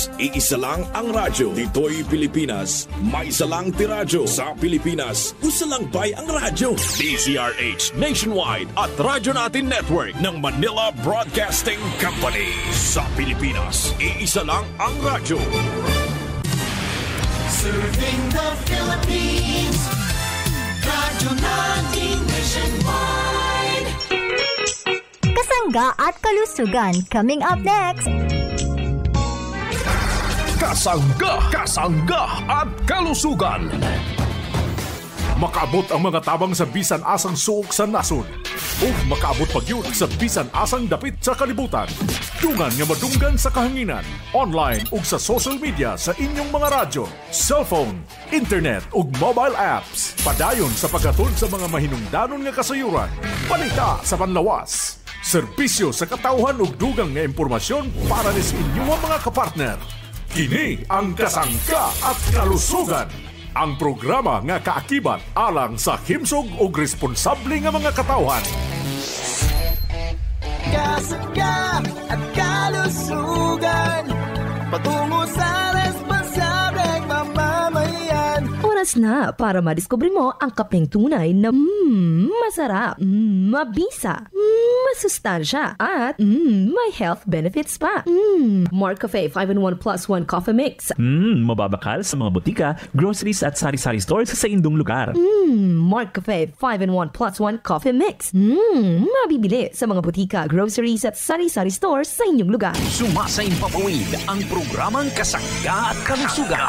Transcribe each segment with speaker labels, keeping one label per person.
Speaker 1: Pilipinas, iisa lang ang radyo. Dito'y Pilipinas, may isa lang tiradyo. Sa Pilipinas, isa lang bay ang radyo. DZRH Nationwide at Radyo Natin Network ng Manila Broadcasting Company. Sa Pilipinas, iisa lang ang radyo.
Speaker 2: Serving the Philippines, Radyo Natin Nationwide.
Speaker 3: Kasangga at kalusugan coming up next.
Speaker 4: Kasangga at kalusugan. Makaabot ang mga tabang sa bisan asang suok sa nasod. O makaabot pagyud sa bisan asang dapit sa kalibutan. Dungan nga madunggan sa kahanginan. Online ug sa social media sa inyong mga radyo, cellphone, internet ug mobile apps. Padayon sa paghatod sa mga mahinungdanon nga kasayuran. Balita sa panlawas. Serbisyo sa katawhan ug dugang nga impormasyon para sa inyong mga kapartner. Kini ang Kasangga at Kalusugan. Ang programa nga kaakibat alang sa himsog ug responsable nga mga katawhan.
Speaker 2: Kasangga at Kalusugan, patungo sa responsableng mamamayan.
Speaker 5: Oras na para madiskubre mo ang kapeng tunay na masarap, mabisa, masustansya, at may health benefits pa. Mark Cafe 5-in-1 plus 1 coffee mix.
Speaker 6: Mababakal sa mga butika, groceries at sari-sari stores sa indong lugar.
Speaker 5: Mark Cafe 5-in-1 plus 1 coffee mix. Mabibili sa mga butika, groceries at sari-sari stores sa inyong lugar.
Speaker 7: Sumasay papawid ang programang Kasangga at Kalusugan.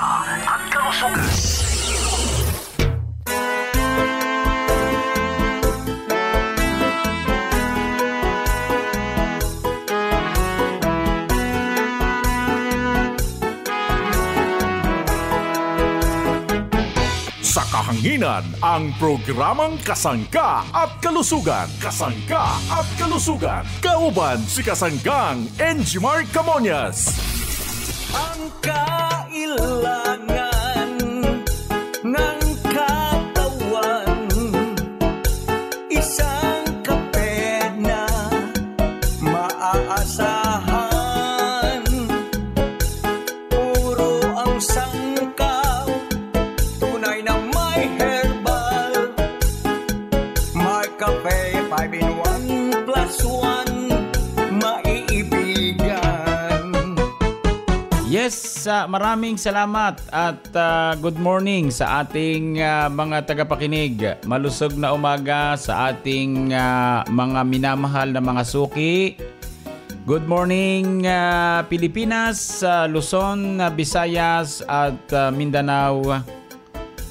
Speaker 4: Sa kahanginan, ang programang Kasangga at Kalusugan. Kasangga at Kalusugan. Kauban si Kasanggang Enjimar Camonias.
Speaker 2: Ang kailangan ng katawan, isang kape na maaasahan. Puro ang sangkap, tunay na may herbal. May kape 5-in-1 plus 1, maiibigan.
Speaker 8: Yes, maraming salamat at good morning sa ating mga tagapakinig. Malusog na umaga sa ating mga minamahal na mga suki. Good morning Pilipinas, Luzon, Visayas at Mindanao.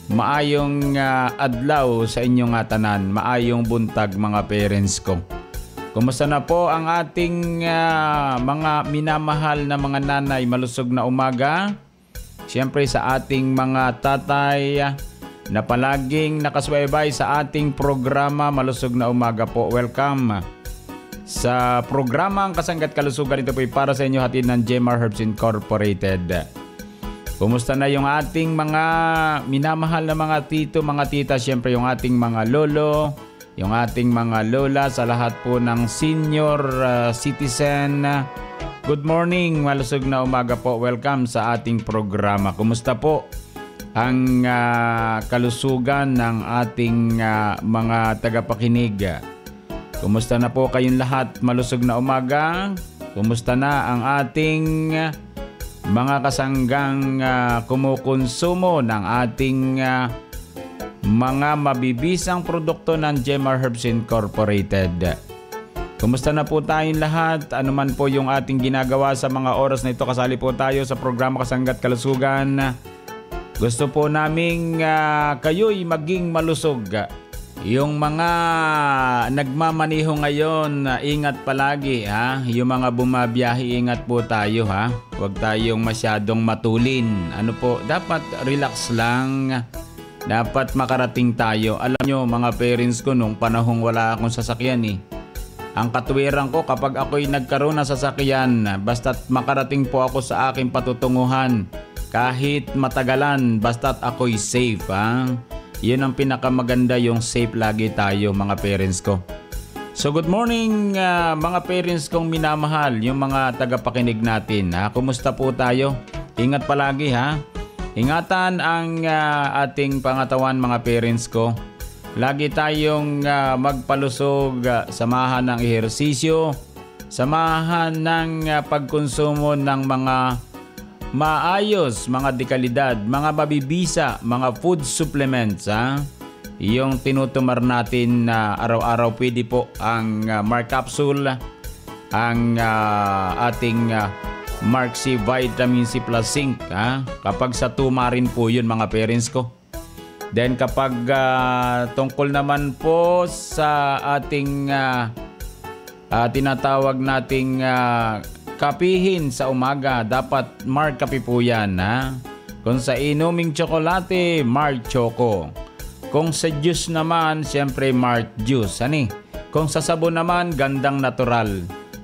Speaker 8: Maayong adlaw sa inyong tanan. Maayong buntag mga parents ko. Kumusta na po ang ating mga minamahal na mga nanay? Malusog na umaga. Siyempre sa ating mga tatay na palaging nakasubaybay sa ating programa. Malusog na umaga po. Welcome sa programa ang Kasangga at Kalusugan. Ito po ay para sa inyo hatid ng Jemar Herbs Incorporated. Kumusta na yung ating mga minamahal na mga tito, mga tita? Siyempre yung ating mga lolo, yung ating mga lola, sa lahat po ng senior citizen. Good morning, malusog na umaga po. Welcome sa ating programa. Kumusta po ang kalusugan ng ating mga tagapakinig? Kumusta na po kayong lahat? Malusog na umaga. Kumusta na ang ating mga kasanggang kumukonsumo ng ating mga mabibisang produkto ng Jemar Herbs Incorporated? Kumusta na po tayong lahat? Ano man po yung ating ginagawa sa mga oras na ito, kasali po tayo sa programa Kasangga at Kalusugan. Gusto po naming kayo'y maging malusog. Yung mga nagmamaniho ngayon, ingat palagi ha. Yung mga bumabiyahe, ingat po tayo ha. Huwag tayong masyadong matulin. Ano po, dapat relax lang. Dapat makarating tayo. Alam nyo mga parents ko, nung panahong wala akong sasakyan ang katuwiran ko kapag ako'y nagkaroon ng sasakyan, basta't makarating po ako sa aking patutunguhan, kahit matagalan, basta't ako'y safe ha. Yun ang pinakamaganda, yung safe lagi tayo mga parents ko. So good morning mga parents kong minamahal, yung mga tagapakinig natin ha. Kumusta po tayo? ingat palagi ha. Ingatan ang ating pangatawan mga parents ko. Lagi tayong magpalusog, samahan ng ehersisyo, samahan ng pagkonsumo ng mga maayos, mga dekalidad, mga mabibisa, mga food supplements ha. Yung tinutumar natin na araw-araw, pwede po ang Mark Capsule, ang ating Mark C Vitamin C Plus Zinc ha? Kapag sa tumarin po yun mga parents ko. Then kapag tungkol naman po sa ating tinatawag nating kapihin sa umaga, dapat Mark kape po yan ha? Kung sa inuming tsokolate, Mark Choco. Kung sa juice naman, siyempre Mark Juice. Ani? Kung sa sabon naman, Gandang Natural.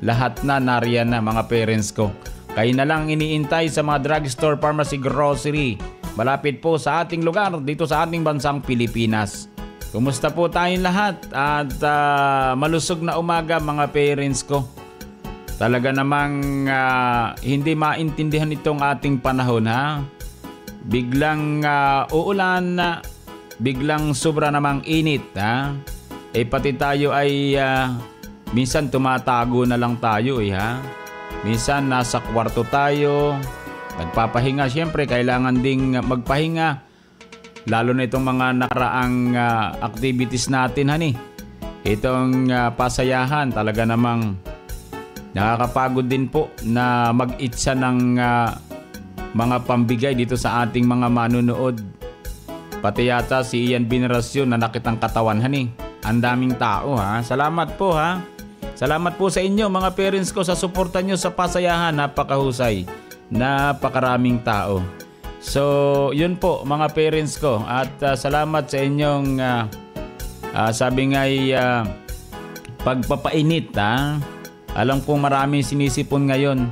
Speaker 8: Lahat na nariyan na mga parents ko. Kayo na lang iniintay sa mga drugstore, pharmacy, grocery. Malapit po sa ating lugar dito sa ating bansang Pilipinas. Kumusta po tayong lahat? At malusog na umaga mga parents ko. Talaga namang hindi maintindihan itong ating panahon ha. Biglang uulan, biglang sobra namang init ha. Pati tayo ay minsan tumatago na lang tayo ha. Minsan nasa kwarto tayo, nagpapahinga. Siyempre, kailangan ding magpahinga. Lalo na itong mga nakaraang activities natin, hani. Itong pasayahan, talaga namang nakakapagod din po na mag-itsa ng mga pambigay dito sa ating mga manunood. Pati yata si Ian Veneracion na nakitang katawan, hani. Ang daming tao, ha. Salamat po, ha. Salamat po sa inyo mga parents ko sa suporta nyo sa pasayahan. Napakahusay. Napakaraming tao. So, yun po mga parents ko. At salamat sa inyong sabi nga'y pagpapainit. Alam kong maraming sinisipon ngayon.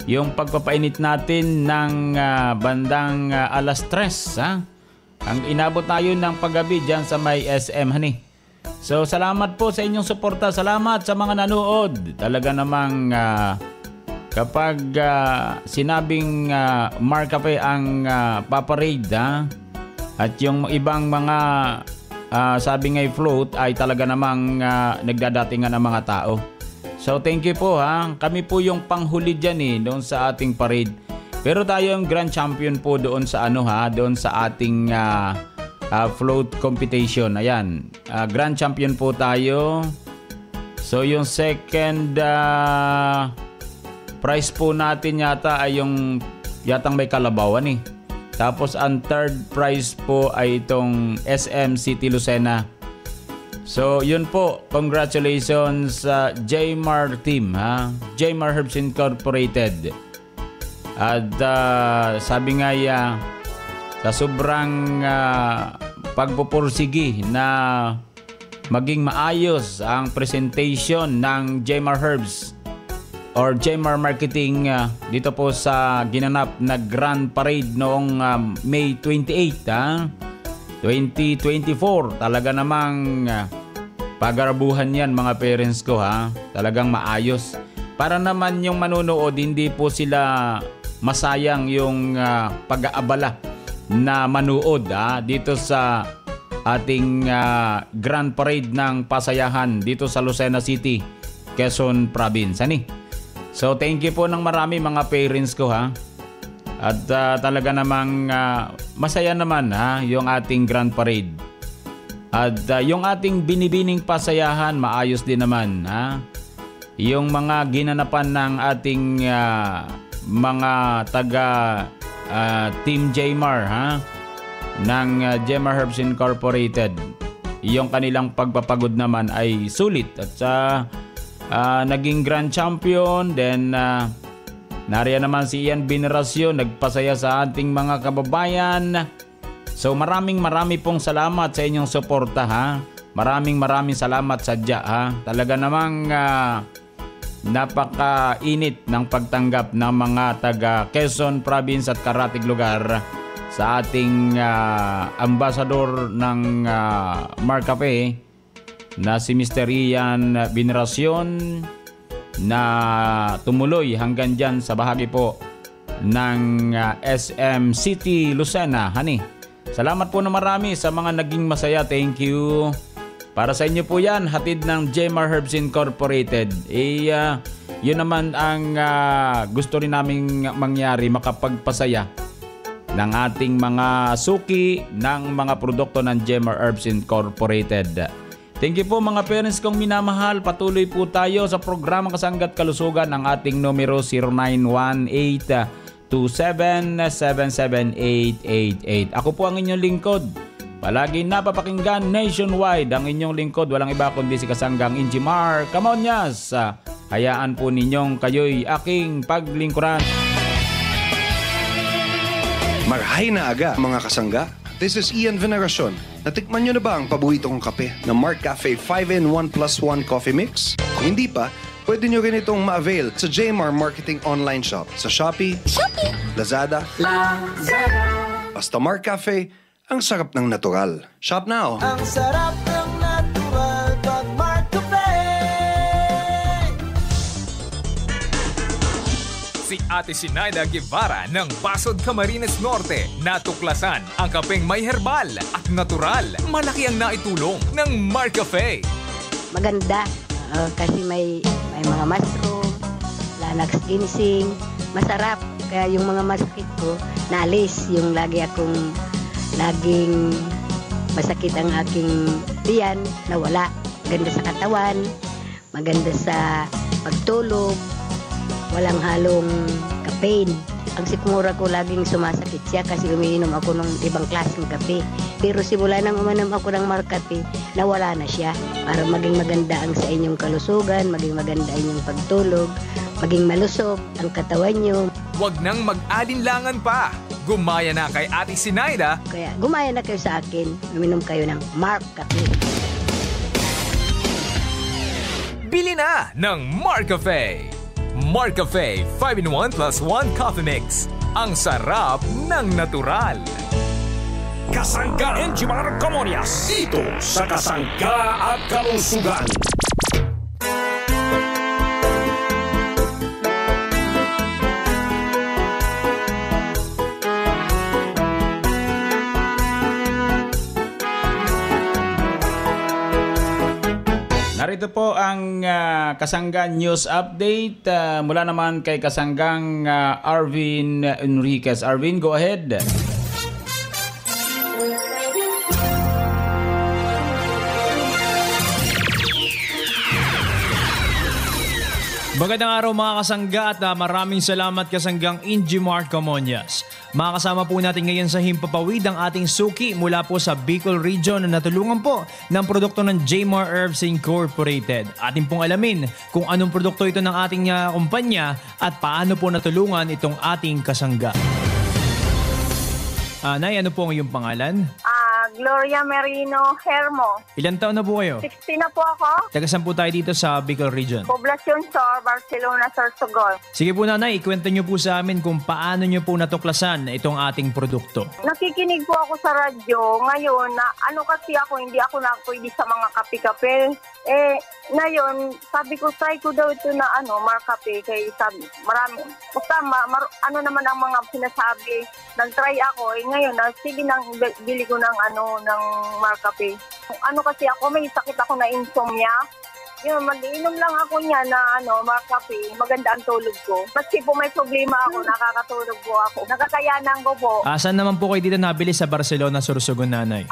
Speaker 8: Yung pagpapainit natin ng bandang alas 3. Ang inabot tayo ng paggabi dyan sa may SM, hani. So, salamat po sa inyong suporta. Salamat sa mga nanood. Talaga namang kapag sinabing Mark Cafe ang paparade at yung ibang mga sabi nga'y float ay talaga namang nagdadatingan ng mga tao. So, thank you po ha. Kami po yung panghuli dyan doon sa ating parade. Pero tayo yung grand champion po doon sa doon sa ating float competition. Ayan. Grand champion po tayo. So, yung second prize po natin yata ay yung yatang may kalabawan Tapos, ang third prize po ay itong SM City Lucena. So, yun po. Congratulations sa Jmar team. Jmar Herbs Incorporated. At sabi nga sa sobrang pagpupursigi na maging maayos ang presentation ng Jmar Herbs or Jmar Marketing dito po sa ginanap na Grand Parade noong May 28, 2024. Talaga namang pagarabuhan yan mga parents ko Talagang maayos. Para naman yung manonood, hindi po sila masayang yung pag-aabala na manood dito sa ating Grand Parade ng pasayahan dito sa Lucena City, Quezon Province. So thank you po ng marami mga parents ko At talaga namang masaya naman yung ating Grand Parade. At yung ating binibining pasayahan maayos din naman Yung mga ginanapan ng ating mga taga Team Jmar ng Jmar Herbs Incorporated. Yung kanilang pagpapagod naman ay sulit at naging grand champion. Then nariyan naman si Ian Veneracion, nagpasaya sa ating mga kababayan. So marami pong salamat sa inyong suporta Maraming salamat sadya Talaga namang napakainit ng pagtanggap ng mga taga Quezon Province at karatig lugar sa ating ambasador ng Mark Cafe na si Mr. Ian Veneracion na tumuloy hanggang dyan sa bahagi po ng SM City, Lucena. Honey, salamat po na marami sa mga naging masaya. Thank you. Para sa inyo po yan, hatid ng Jmar Herbs Incorporated. Yun naman ang gusto rin naming mangyari, makapagpasaya ng ating mga suki ng mga produkto ng Jmar Herbs Incorporated. Thank you po mga parents kong minamahal. Patuloy po tayo sa programang Kasangga't Kalusugan ng ating numero 0918-2777-888. Ako po ang inyong lingkod. Palagi napapakinggan nationwide ang inyong lingkod. Walang iba kundi si Kasanggang Injimar Camonias. Hayaan po ninyong kayo'y aking paglingkuran.
Speaker 9: Marahay na aga mga kasangga. This is Ian Veneracion. Natikman nyo na ba ang paborito kong kape na Mark Cafe 5-in-1+1 Coffee Mix? Kung hindi pa, pwede nyo rin itong ma-avail sa Jmar Marketing Online Shop sa Shopee, Lazada. Basta Mark Cafe, ang sarap ng natural. Shop now!
Speaker 2: Ang sarap ng natural pag Mark Cafe.
Speaker 10: Si Ate Sinaida Guevara ng Basod, Camarines Norte natuklasan ang kapeng may herbal at natural. Malaki ang naitulong ng Mark Cafe.
Speaker 11: Maganda kasi may mga mushroom, lanax ginseng, masarap. Kaya yung mga masakit ko, naalis. Yung laging masakit ang aking tiyan, nawala. Maganda sa katawan, maganda sa pagtulog, walang halong caffeine. Ang sikmura ko laging sumasakit siya kasi umiinom ako ng ibang klaseng kape. Pero simula nang uminom ako ng Mark Cafe, nawala na siya. Para maging maganda ang sa inyong kalusugan, maging maganda inyong pagtulog, maging malusog ang katawan nyo.
Speaker 10: Huwag nang mag-alinlangan pa. Gumaya na kay Ate Sinaida.
Speaker 11: Kaya gumaya na kayo sa akin, uminom kayo ng Mark Cafe.
Speaker 10: Bili na ng Mark Cafe. Mark Cafe 5-in-1+1 Coffee Mix. Ang sarap ng natural.
Speaker 1: Kasangga Injimar Camonias dito sa Kasangga at Kalusugan.
Speaker 8: Narito po ang Kasangga News Update mula naman kay Kasanggang Arvin Enriquez. Arvin, go ahead.
Speaker 12: Magandang araw mga kasangga at maraming salamat Kasanggang Injimar Camonias. Makakasama po natin ngayon sa Himpapawid ang ating suki mula po sa Bicol Region na natulungan po ng produkto ng Jmar Herbs Incorporated. Atin pong alamin kung anong produkto ito ng ating kumpanya at paano po natulungan itong ating kasangga. Nay, ano po ang iyong pangalan?
Speaker 13: Gloria Merino Hermo.
Speaker 12: Ilan taon na po kayo?
Speaker 13: 60 na po ako.
Speaker 12: Tagasan po tayo dito sa Bicol Region.
Speaker 13: Poblacion Sur, Barcelona, Sorsogon.
Speaker 12: Sige po nanay, ikwento nyo po sa amin kung paano nyo po natuklasan itong ating produkto.
Speaker 13: Nakikinig po ako sa radyo. Ngayon, kasi ako, hindi ako pwede sa mga kape-kape. Ngayon, sabi ko, try ko daw ito na Mark Cafe. Kaya sabi, marami. Basta, naman ang mga sinasabi. Nag-try ako. Ngayon, sige nang bili ko ng Mark Cafe. Kasi ako, may sakit ako na insomnia. Yun, mag-inom lang ako niya na Mark Cafe. Maganda ang tulog ko. Maski po may problema ako, nakakatulog po ako. Nakakayanan ko po.
Speaker 12: Saan naman po kayo dito nabili sa Barcelona, Sorsogon, nanay?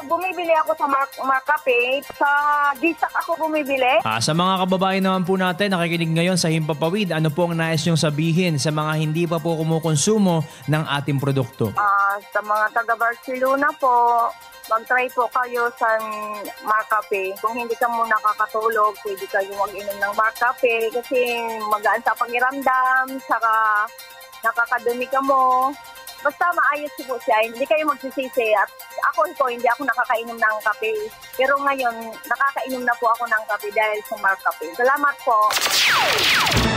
Speaker 13: Bumibili ako sa Mark Cafe. Sa Gisak ako bumibili.
Speaker 12: Sa mga kababayan naman po natin, nakikinig ngayon sa Himpapawid, ano po ang nais niyong sabihin sa mga hindi pa po kumukonsumo ng ating produkto?
Speaker 13: Sa mga taga-Barcelona po, mag-try po kayo sa Mark Cafe. Kung hindi ka muna nakakatulog, pwede kayo mag-inom ng Mark Cafe kasi magaan sa pangiramdam, saka nakakadumi ka mo. Basta maayos po siya, hindi kayo magsisisi. At ako hindi ako nakakainom ng kape. Pero ngayon, nakakainom na po ako ng kape dahil sa Mark Cafe. Salamat po.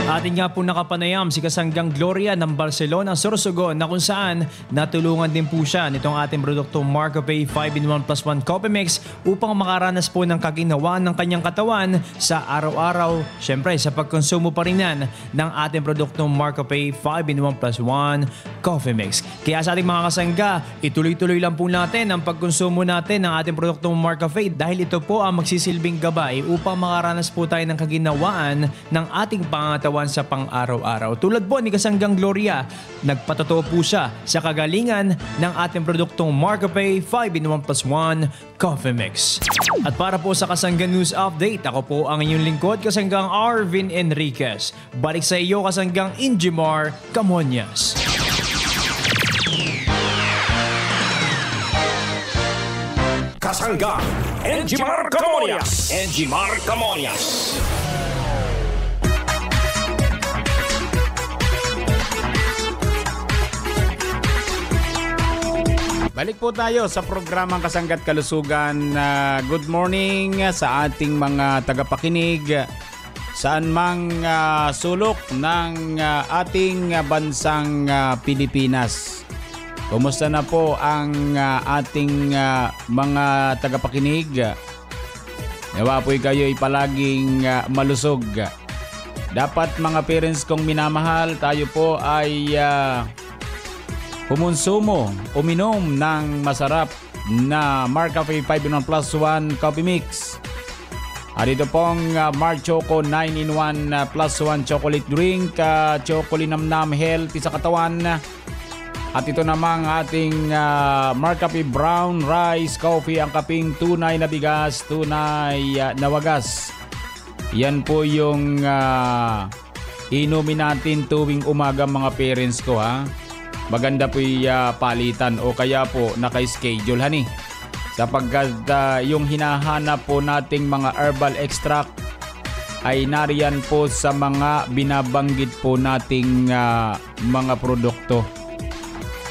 Speaker 12: Atin nga po nakapanayam si Kasanggang Gloria ng Barcelona, Sorsogon, na kung saan natulungan din po siya nitong ating produktong Mark Cafe 5-in-1 plus 1 Coffee Mix upang makaranas po ng kaginawa ng kanyang katawan sa araw-araw. Siyempre sa pagkonsumo pa rin yan ng ating produktong Mark Cafe 5-in-1 plus 1 Coffee Mix. Kaya sa ating mga kasangga, ituloy-tuloy lang po natin ang pagkonsumo natin ng ating produktong Mark Cafe dahil ito po ang magsisilbing gabay upang makaranas po tayo ng kaginawaan ng ating pangatawan sa pang-araw-araw. Tulad po ni Kasanggang Gloria, nagpatotoo po siya sa kagalingan ng ating produktong Mark Cafe 5-in-1 plus 1 Coffee Mix. At para po sa Kasanggang News Update, ako po ang inyong lingkod, Kasanggang Arvin Enriquez. Balik sa iyo, Kasanggang Injimar Camonias.
Speaker 1: Kasanggang Enjimar Camonias. Enjimar Camonias.
Speaker 8: Balik po tayo sa programang Kasangga't Kalusugan. Good morning sa ating mga tagapakinig saan mang sulok ng ating bansang Pilipinas. Kumusta na po ang ating mga tagapakinig? Nawa po'y kayo'y palaging malusog. Dapat mga parents kong minamahal, tayo po ay uminom ng masarap na Mark Cafe 5-in-1 plus 1 Coffee Mix. At ito pong Mark Choco 9-in-1 plus 1 chocolate drink, chocolate namnam healthy sa katawan. At ito namang ating Mark Cafe Brown Rice Coffee, ang kaping tunay na bigas, tunay na wagas. Yan po yung inumin natin tuwing umaga mga parents ko ha. Maganda po yung palitan o kaya po naka-schedule hani. Sapagkat yung hinahanap po nating mga herbal extract ay nariyan po sa mga binabanggit po nating mga produkto.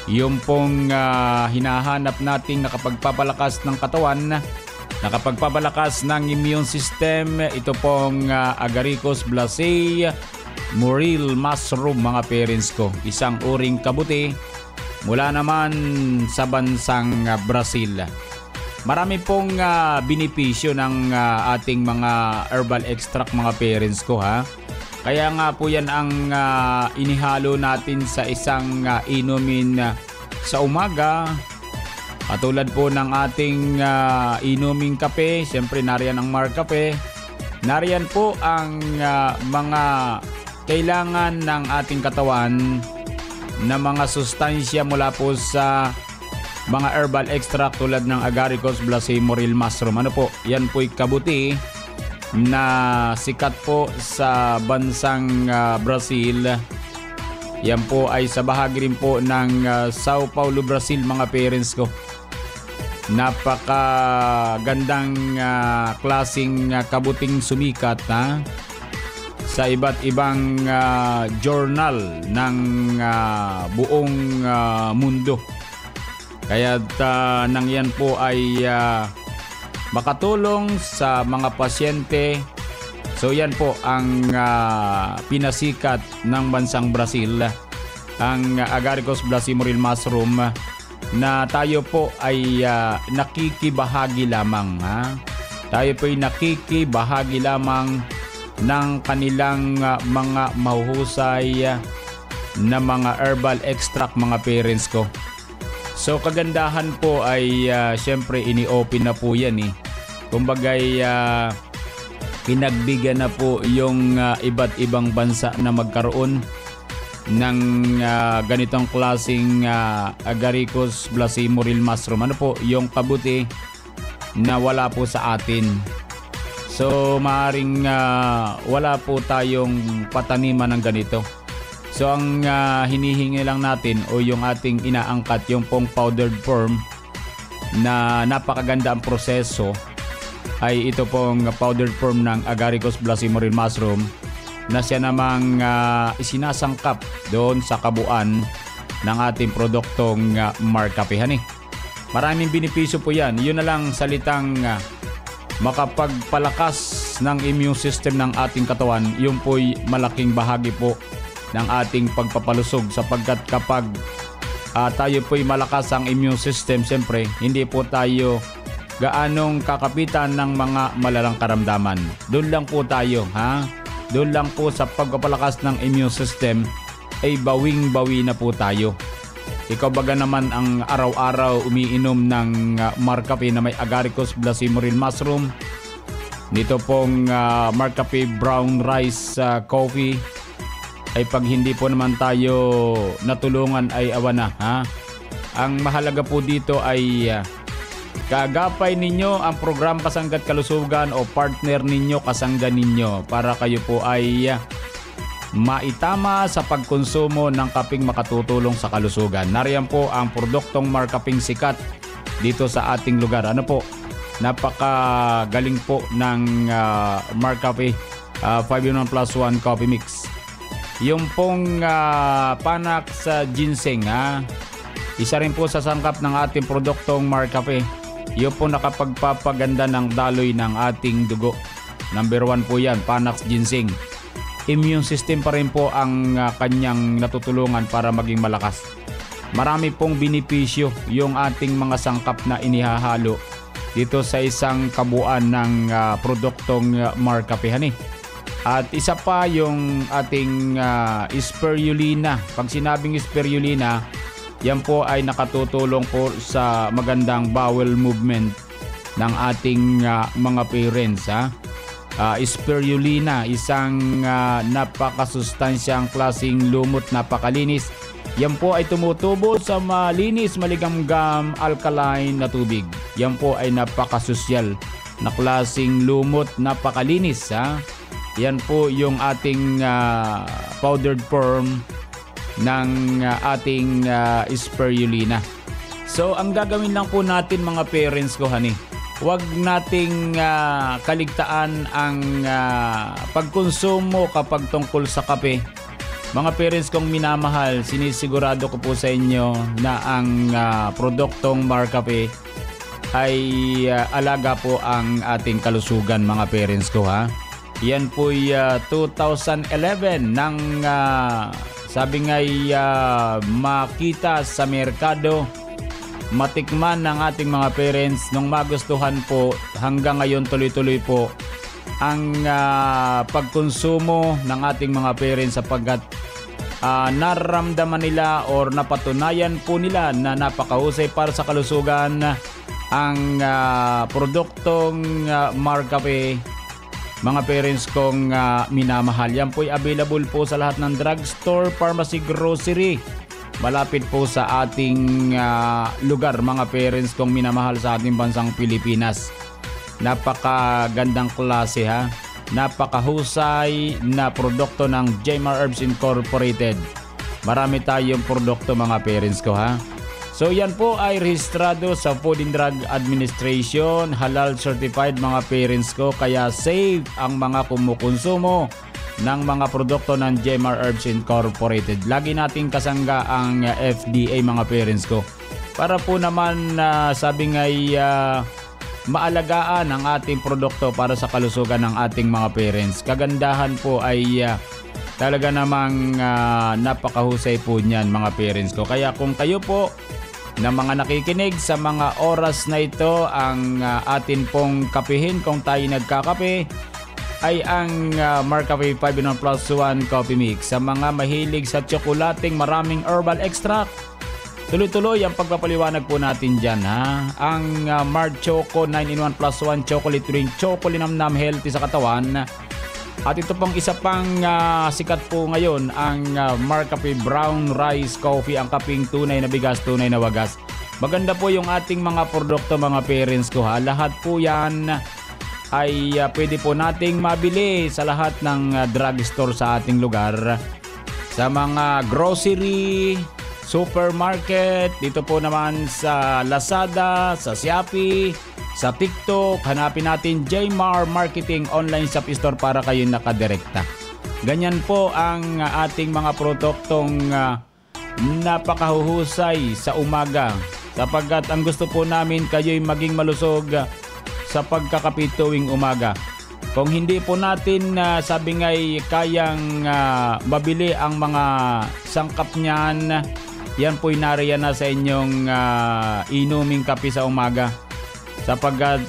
Speaker 8: Yung pong hinahanap nating nakapagpapalakas ng katawan, nakapagpapalakas ng immune system, ito pong Agaricus blacei Morel mushroom mga parents ko. Isang uring kabuti mula naman sa bansang Brazil. Marami pong benepisyo ng ating mga herbal extract mga parents ko ha. Kaya nga po yan ang inihalo natin sa isang inumin sa umaga. Katulad po ng ating inuming kape, siyempre nariyan ang Mark Cafe. Nariyan po ang mga kailangan ng ating katawan na mga sustansya mula po sa mga herbal extract tulad ng Agaricus blacei Morel mushroom. Ano po? Yan po'y kabuti na sikat po sa bansang Brazil. Yan po ay sa bahagi rin po ng Sao Paulo, Brazil mga parents ko. Napakagandang klaseng kabuting sumikat ha? Sa iba't ibang journal ng buong mundo. Kaya nang yan po ay makatulong sa mga pasyente. So yan po ang pinasikat ng bansang Brazil, ang Agaricus blacei Morel mushroom, na tayo po ay nakikibahagi lamang. Tayo po ay nakikibahagi lamang ng kanilang mga mahuhusay na mga herbal extract mga parents ko. So kagandahan po ay syempre ini-open na po yan eh. Kumbagay pinagbigyan na po yung iba't ibang bansa na magkaroon ng ganitong klaseng Agaricus blacei Morel mushroom. Ano po yung kabuti na wala po sa atin. So maaring wala po tayong pataniman ng ganito. So ang hinihingi lang natin o yung ating inaangkat yung pong powdered form na napakaganda ang proseso ay ito pong powdered form ng Agaricus blacei Morel mushroom na siya namang isinasangkap doon sa kabuuan ng ating produktong Mark Cafe. Maraming benepisyo po yan. Yun na lang salitang makapagpalakas ng immune system ng ating katawan, yun po'y malaking bahagi po ng ating pagpapalusog sapagkat kapag tayo po'y malakas ang immune system, siyempre hindi po tayo gaanong kakapitan ng mga malalang karamdaman. Doon lang po tayo, doon lang po sa pagpapalakas ng immune system ay bawing-bawi na po tayo. Ikaw baga naman ang araw-araw umiinom ng Marcafe na may agaricus blossomeril mushroom. Dito pong Marcafe brown rice coffee. Ay pag hindi po naman tayo natulungan ay awa na. Ang mahalaga po dito ay kaagapay ninyo ang program Kasangga't Kalusugan o partner ninyo, kasangga ninyo para kayo po ay maitama sa pagkonsumo ng kapeng makatutulong sa kalusugan. Nariyan po ang produktong Marcapeng sikat dito sa ating lugar. Ano po? Napakagaling po ng Marcape 5-in-1 plus 1 coffee mix. Yung pong panak sa ginseng, isa rin po sa sangkap ng ating produktong Marcape. Yung po nakapagpapaganda ng daloy ng ating dugo. Number 1 po yan, Panax ginseng. Immune system pa rin po ang kanyang natutulungan para maging malakas. Marami pong benepisyo yung ating mga sangkap na inihahalo dito sa isang kabuuan ng produktong Marcape. At isa pa yung ating spirulina. Pag sinabing spirulina, yan po ay nakatutulong po sa magandang bowel movement ng ating mga parents. Spirulina, isang napakasustansyang klaseng lumot, napakalinis. Yan po ay tumutubo sa malinis, maligamgam, alkaline na tubig. Yan po ay napakasosyal na klaseng lumot, napakalinis. Yan po yung ating powdered form ng ating spirulina. So ang gagawin lang po natin mga parents ko, huwag nating kaligtaan ang pagkonsumo kapag tungkol sa kape. Mga parents kong minamahal, sinisigurado ko po sa inyo na ang produktong Marcape ay alaga po ang ating kalusugan mga parents ko. Yan po'y 2011 nang sabi nga'y makita sa merkado, matikman ng ating mga parents nung magustuhan po. Hanggang ngayon tuloy-tuloy po ang pagkonsumo ng ating mga parents sapagkat nararamdaman nila or napatunayan po nila na napakahusay para sa kalusugan ang produktong Marcape. Mga parents kong minamahal, yan po'y available po sa lahat ng drugstore, pharmacy, grocery. Malapit po sa ating lugar mga parents kong minamahal sa ating bansang Pilipinas. Napakagandang klase napakahusay na produkto ng Jmar Herbs Incorporated. Marami tayong produkto mga parents ko So yan po ay rehistrado sa Food and Drug Administration, halal certified mga parents ko, kaya safe ang mga kumukonsumo ng mga produkto ng Jmar Herbs Incorporated. Lagi nating kasangga ang FDA mga parents ko. Para po naman sabi nga'y maalagaan ang ating produkto para sa kalusugan ng ating mga parents. Kagandahan po ay talaga namang napakahusay po niyan mga parents ko. Kaya kung kayo po na mga nakikinig sa mga oras na ito, ang atin pong kapihin kung tayo nagkakape ay ang Marcape 5-in-1 plus 1 coffee mix. Sa mga mahilig sa tsokolating maraming herbal extract, tuloy-tuloy ang pagpapaliwanag po natin dyan Ang Mart Choco 9-in-1 plus 1 chocolate drink, chocolinamnam, healthy sa katawan. At ito pang isa pang sikat po ngayon, ang Marcape brown rice coffee, ang kaping tunay na bigas, tunay na wagas. Maganda po yung ating mga produkto mga parents ko Lahat po yan ay pwede po nating mabili sa lahat ng drugstore sa ating lugar. Sa mga grocery, supermarket, dito po naman sa Lazada, sa Shopee, sa TikTok, hanapin natin Jmar Marketing Online Shop Store para kayo nakadirekta. Ganyan po ang ating mga produktong napakahuhusay sa umaga sapagkat ang gusto po namin kayo'y maging malusog sa pagkakape tuwing umaga. Kung hindi po natin sabi nga'y kayang mabili ang mga sangkap niyan, yan po'y nariyan na sa inyong inuming kape sa umaga. Sapagkat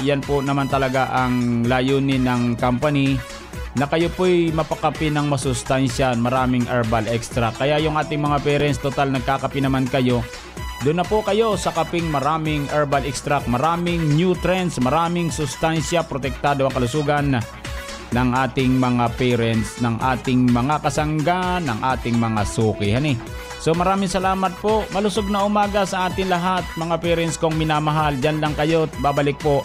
Speaker 8: yan po naman talaga ang layunin ng company na kayo po'y mapakapi ng masustansyan, maraming herbal extract. Kaya yung ating mga parents, total nagkakapi naman kayo. Doon na po kayo sa kaping maraming herbal extract, maraming nutrients, maraming sustansya, protektado ang kalusugan ng ating mga parents, ng ating mga kasangga, ng ating mga suki. So maraming salamat po. Malusog na umaga sa ating lahat, mga parents kong minamahal. Diyan lang kayo at babalik po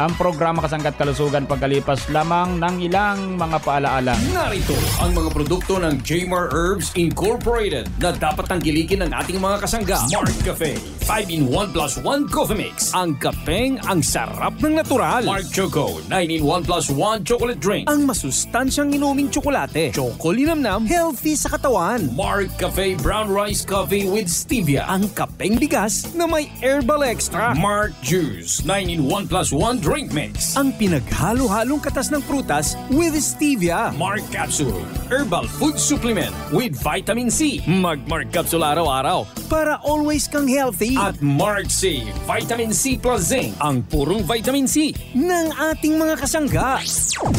Speaker 8: ang programa Kasangga't Kalusugan pagkalipas lamang ng ilang mga paalaala.
Speaker 7: Narito ang mga produkto ng Jmar Herbs Incorporated na dapat tangkilikin ng ating mga kasangga. Mark Cafe 5-in-1 plus 1 Coffee Mix. Ang kapeng ang sarap ng natural. Mark Choco 9-in-1 plus 1 Chocolate Drink. Ang masustansyang inuming tsokolate. Chocolinamnam, healthy sa katawan. Mark Cafe Brown Rice Coffee with Stevia. Ang kapeng bigas na may herbal extra. Mark Juice 9-in-1 plus 1 Drink Mix. Ang pinaghalo-halong katas ng prutas with Stevia. Mark Capsule Herbal Food Supplement with Vitamin C. Mag-Mark Capsule araw-araw para always kang healthy. At Mark C Vitamin C plus Zinc. Ang purong vitamin C ng ating mga kasangga.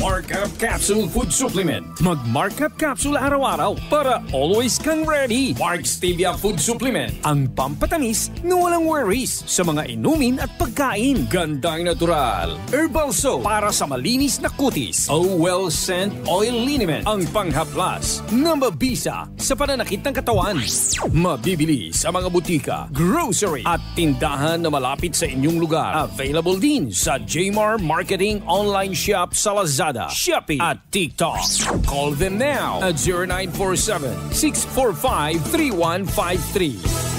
Speaker 7: Mark Up Capsule Food Supplement. Mag-Mark Up Capsule araw-araw para always kang ready. Mark Stevia Food Supplement. Ang pampatamis na walang worries sa mga inumin at pagkain. Gandang natural Herbal Soap para sa malinis na kutis. Well Scent Oil Liniment. Ang panghaplas na mabisa sa pananakit ng katawan. Mabibili sa mga butika, grocery at tindahan na malapit sa inyong lugar. Available din sa Jmar Marketing Online Shop sa Lazada, Shopee at TikTok. Call them now at 0947-645-3153.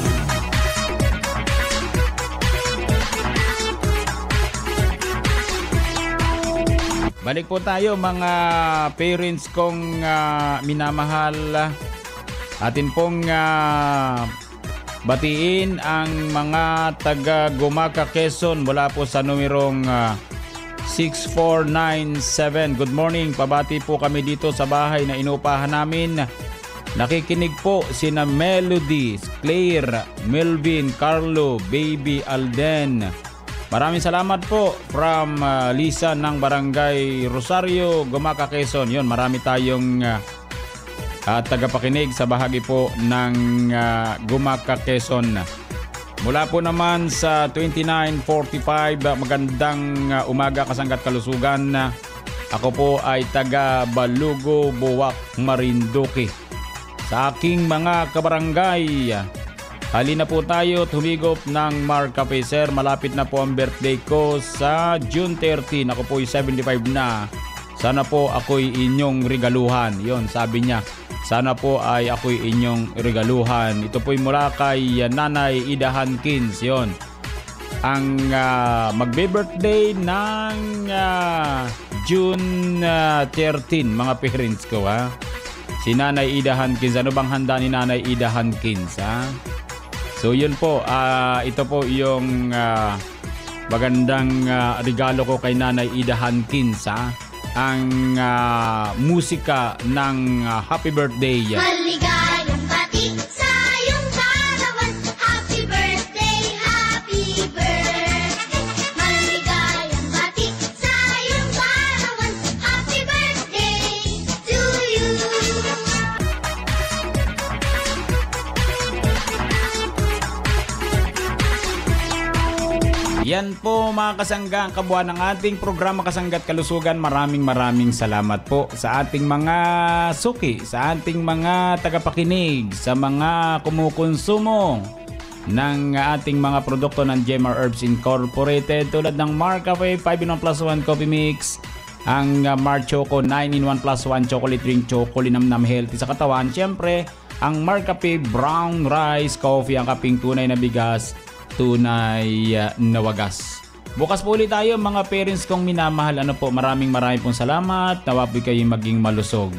Speaker 8: Balik po tayo mga parents kong minamahal. Atin pong batiin ang mga taga Gumaca, Quezon mula po sa numerong 6497. Good morning. Pabati po kami dito sa bahay na inupahan namin. Nakikinig po sina Melody, Claire, Melvin, Carlo, Baby Alden. Maraming salamat po from Lisa ng Barangay Rosario, Gumaca, Quezon. Yun, marami tayong tagapakinig sa bahagi po ng Gumaca, Quezon. Mula po naman sa 2945, magandang umaga Kasangga't Kalusugan. Ako po ay taga Balugo, Buwak, Marinduque. Sa aking mga kabarangay, halina po tayo at humigop ng Mark Cafe, sir. Malapit na po ang birthday ko sa June 13. Ako po ay 75 na. Sana po ako'y inyong regaluhan. Yon, sabi niya. Sana po ay ako'y inyong regaluhan. Ito po'y mula kay Nanay Ida Hankins. Yon. Ang magbe-birthday ng June 13, mga parents ko, ha. Si Nanay Ida Hankins. Ano bang handa ni Nanay Ida Hankins, ha? So yun po, ito po yung magandang regalo ko kay Nanay Ida Hankins, ang musika ng Happy Birthday.
Speaker 14: Maligayang bati sa iyong karawan. Happy birthday, happy birthday. Maligayang bati sa iyong karawan. Happy birthday to you.
Speaker 8: Yan po mga kasangga, ang kabuuan ng ating programa Kasangga't Kalusugan. Maraming salamat po sa ating mga suki, sa ating mga tagapakinig, sa mga kumukonsumo ng ating mga produkto ng Jmar Herbs Incorporated tulad ng Mark Cafe 5-in-1 plus 1 Coffee Mix, ang Mark Choco 9-in-1 plus 1 Chocolate Drink, Chocolinamnam, healthy sa katawan. Siyempre, ang Mark Cafe Brown Rice Coffee, ang kaping tunay na bigas, tunay na wagas. Bukas po ulit tayo mga parents kong minamahal. Ano po, maraming pong salamat. Nawapoy kayo maging malusog.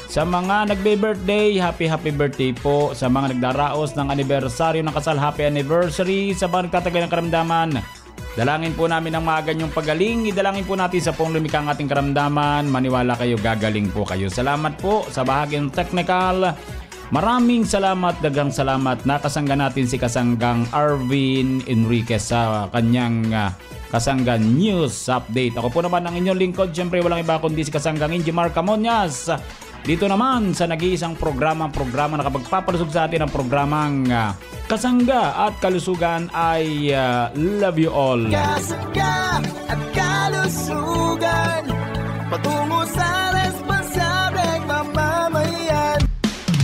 Speaker 8: Sa mga nagbe-birthday, happy birthday po. Sa mga nagdaraos ng anibersaryo ng kasal, happy anniversary. Sa mga nagtataglay ng karamdaman, Dalangin po namin ang mga ganyong pagaling. Idalangin po natin sa pong lumikha ang ating karamdaman. Maniwala kayo, gagaling po kayo. Salamat po sa bahagyang technical. Maraming salamat, dagang salamat. Nakasangga natin si Kasanggang Arvin Enriquez sa kanyang Kasanggan News Update. Ako po naman ang inyong lingkod. Siyempre walang iba kundi si Kasanggang Injimar Camonias. Dito naman sa nag-iisang programa na kapagpapalusog sa atin ang programang Kasangga at Kalusugan ay love you all.
Speaker 2: Kasangga at Kalusugan, patungo sa responsableng mamamayan.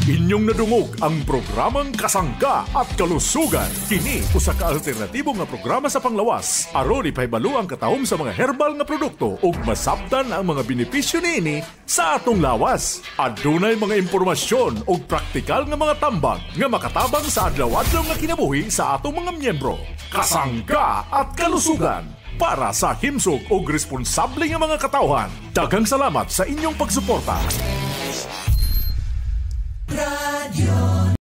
Speaker 4: Inyong nadungog ang programang Kasangga at Kalusugan. Kini usa ka alternatibo nga programa sa panglawas. Aron ipahibalo ang katahom sa mga herbal nga produkto ug masabtan ang mga benepisyo niini sa atong lawas. Adunay mga impormasyon ug praktikal nga mga tambag nga makatabang sa adlaw-adlaw nga kinabuhi sa atong mga miyembro. Kasangga at Kalusugan para sa himsog ug responsable nga mga katawhan. Daghang salamat sa inyong pagsuporta.